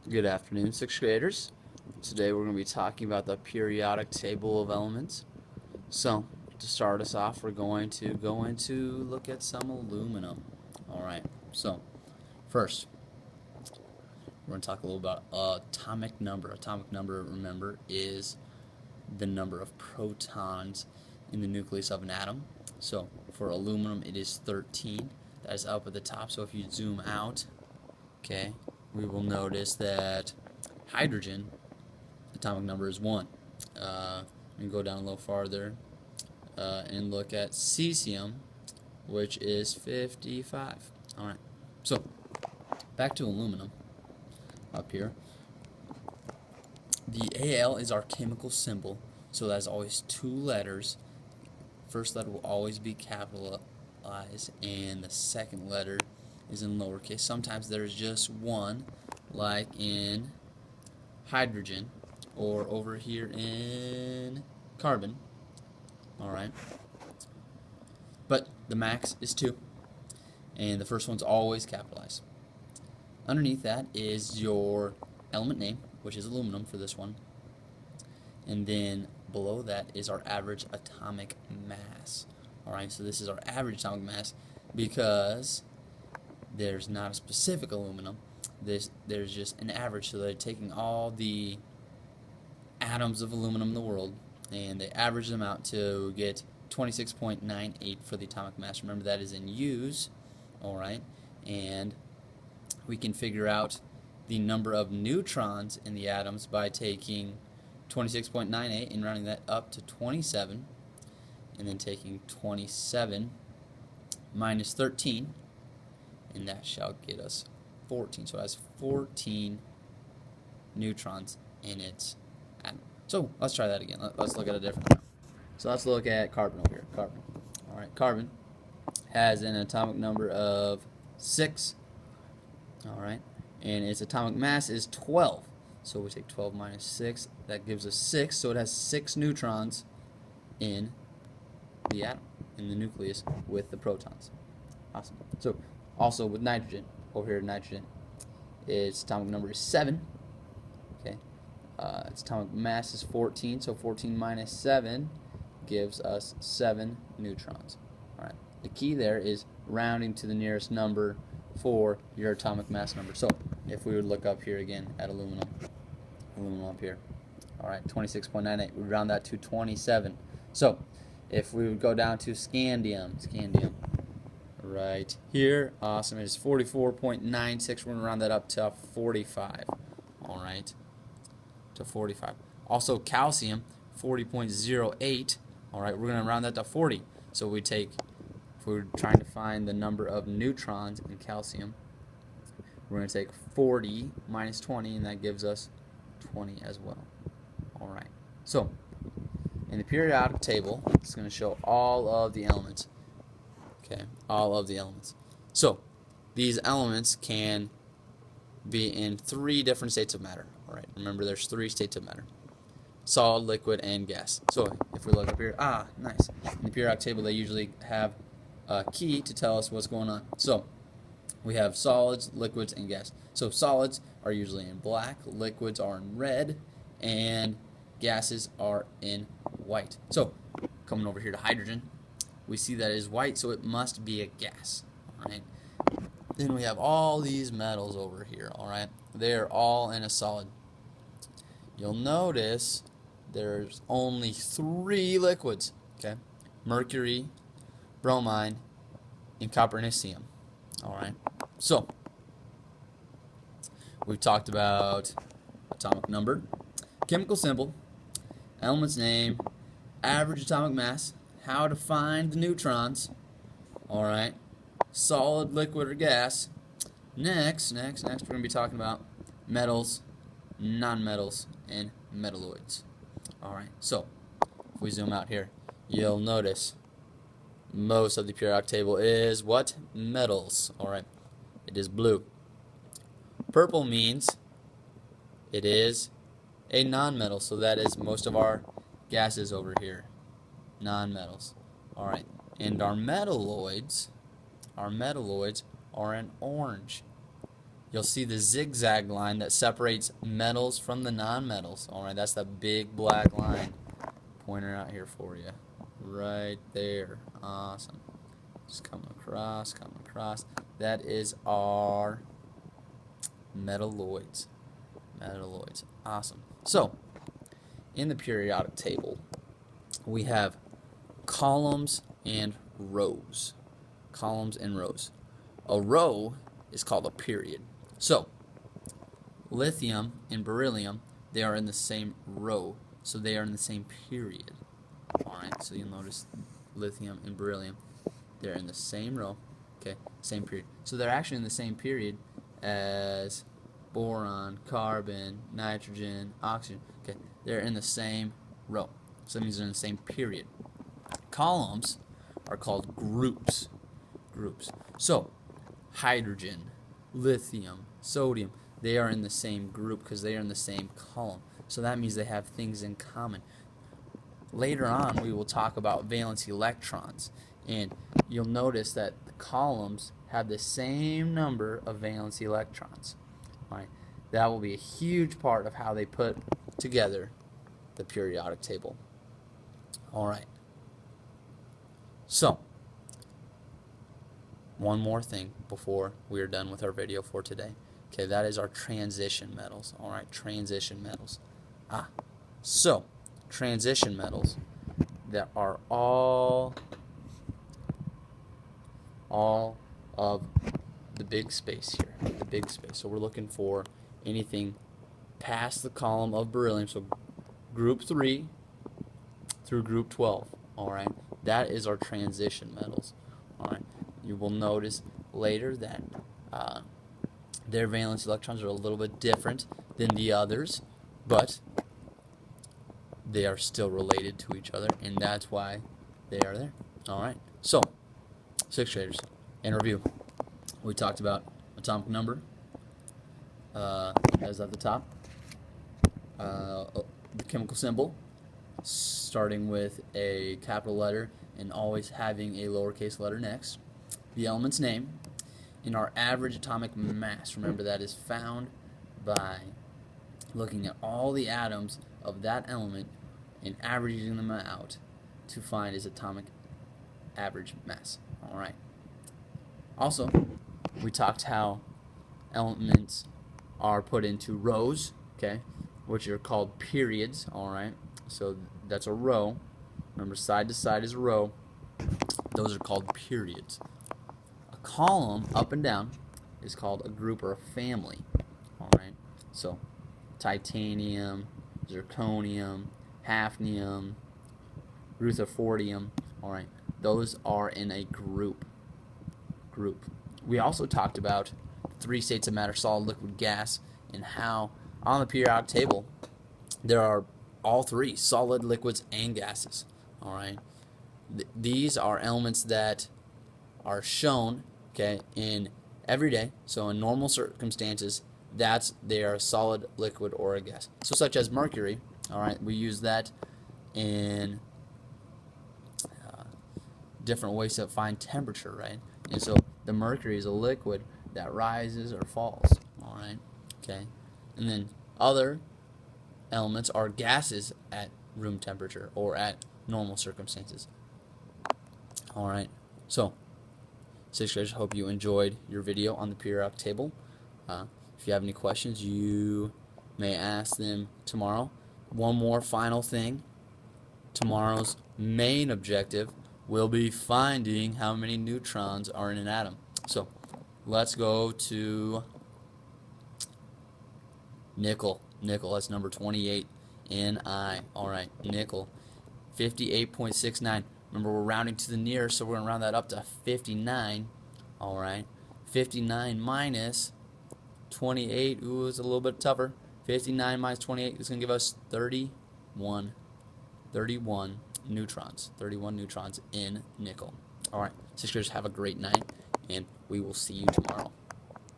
Good afternoon, sixth graders. Today we're going to be talking about the periodic table of elements. So, to start us off, we're going to look at some aluminum. Alright, so first, we're going to talk a little about atomic number. Atomic number, remember, is the number of protons in the nucleus of an atom. So, for aluminum, it is 13. That is up at the top. So, if you zoom out, okay, we will notice that hydrogen atomic number is 1. We can go down a little farther and look at cesium, which is 55. Alright, so back to aluminum up here. The Al is our chemical symbol, so that's always 2 letters. First letter will always be capitalized, and the second letter is in lowercase. Sometimes there's just one, like in hydrogen, or over here in carbon. Alright. But the max is 2. And the first one's always capitalized. Underneath that is your element name, which is aluminum for this one. And then below that is our average atomic mass. Alright, so this is our average atomic mass because there's not a specific aluminum. There's just an average, so they're taking all the atoms of aluminum in the world and they average them out to get 26.98 for the atomic mass. Remember, that is in U's. Alright, and we can figure out the number of neutrons in the atoms by taking 26.98 and rounding that up to 27, and then taking 27 minus 13, and that shall get us 14. So it has 14 neutrons in its atom. So let's try that again. Let's look at a different one. So let's look at carbon over here. Carbon. Alright, carbon has an atomic number of 6. Alright, and its atomic mass is 12. So we take 12 minus 6. That gives us 6. So it has 6 neutrons in the atom, in the nucleus, with the protons. Awesome. So also with nitrogen, over here nitrogen, its atomic number is 7. Okay, its atomic mass is 14. So 14 minus 7 gives us 7 neutrons. Alright, the key there is rounding to the nearest number for your atomic mass number. So if we would look up here again at aluminum up here, alright, 26.98, we round that to 27. So if we would go down to scandium right here, awesome, it is 44.96. we're going to round that up to 45. Alright, to 45. Also calcium, 40.08. Alright, we're going to round that to 40. So we take, if we're trying to find the number of neutrons in calcium, we're going to take 40 minus 20, and that gives us 20 as well. Alright, so in the periodic table, it's going to show all of the elements. Okay, all of the elements. So these elements can be in 3 different states of matter. Alright, remember there's 3 states of matter: solid, liquid, and gas. So if we look up here, nice. In the periodic table, they usually have a key to tell us what's going on. So we have solids, liquids, and gas. So solids are usually in black, liquids are in red, and gases are in white. So coming over here to hydrogen, we see that it is white, so it must be a gas. Alright. Then we have all these metals over here. Alright, they're all in a solid. You'll notice there's only 3 liquids. Okay, mercury, bromine, and copernicium. Alright, so we've talked about atomic number, chemical symbol, element's name, average atomic mass, how to find the neutrons. Alright, solid, liquid, or gas. Next, we're going to be talking about metals, nonmetals, and metalloids. Alright, so if we zoom out here, you'll notice most of the periodic table is what? Metals. Alright, it is blue. Purple means it is a nonmetal, so that is most of our gases over here. Nonmetals. Alright, and our metalloids are in orange. you'll see the zigzag line that separates metals from the non-metals. Alright, that's the big black line. Pointer out here for you. Right there. Awesome. Just come across, come across. That is our metalloids. Metalloids. Awesome. So, in the periodic table, we have columns and rows. Columns and rows. A row is called a period. So, lithium and beryllium, they are in the same row. So they are in the same period. Alright, so you'll notice lithium and beryllium, they're in the same row. Okay, same period. So they're actually in the same period as boron, carbon, nitrogen, oxygen. Okay, they're in the same row. So that means they're in the same period. Columns are called groups. Groups. So hydrogen, lithium, sodium, they are in the same group because they are in the same column. So that means they have things in common. Later on, we will talk about valence electrons, and you'll notice that the columns have the same number of valence electrons. Right? That will be a huge part of how they put together the periodic table. Alright. So, one more thing before we are done with our video for today. Okay, that is our transition metals. Alright, transition metals. So, transition metals that are all of the big space here, the big space. So we're looking for anything past the column of beryllium, so group 3 through group 12. Alright, that is our transition metals. Alright, you will notice later that their valence electrons are a little bit different than the others, but they are still related to each other, and that's why they are there. Alright, so 6th graders, in review, we talked about atomic number, as at the top, the chemical symbol, starting with a capital letter and always having a lowercase letter next, the element's name, and our average atomic mass. Remember, that is found by looking at all the atoms of that element and averaging them out to find its atomic average mass. Alright. Also, we talked how elements are put into rows, okay, which are called periods. Alright. So that's a row. Remember, side to side is a row. Those are called periods. A column, up and down, is called a group or a family. Alright. So titanium, zirconium, hafnium, rutherfordium, alright, those are in a group. We also talked about 3 states of matter: solid, liquid, gas, and how on the periodic table there are all 3, solid, liquids, and gases. Alright, these are elements that are shown, okay, in every day. So in normal circumstances, they are a solid, liquid, or a gas. So such as mercury. Alright, we use that in different ways to find temperature, right? And so the mercury is a liquid that rises or falls. Alright, okay. And then other elements are gases at room temperature or at normal circumstances. Alright, so 6th graders, hope you enjoyed your video on the periodic table. If you have any questions, you may ask them tomorrow. One more final thing. Tomorrow's main objective will be finding how many neutrons are in an atom. So let's go to nickel. Nickel, that's number 28. Ni. Alright, nickel. 58.69. Remember, we're rounding to the nearest, so we're going to round that up to 59. Alright. 59 minus 28. Ooh, it's a little bit tougher. 59 minus 28 is going to give us 31 neutrons. 31 neutrons in nickel. Alright, 6th graders, have a great night, and we will see you tomorrow.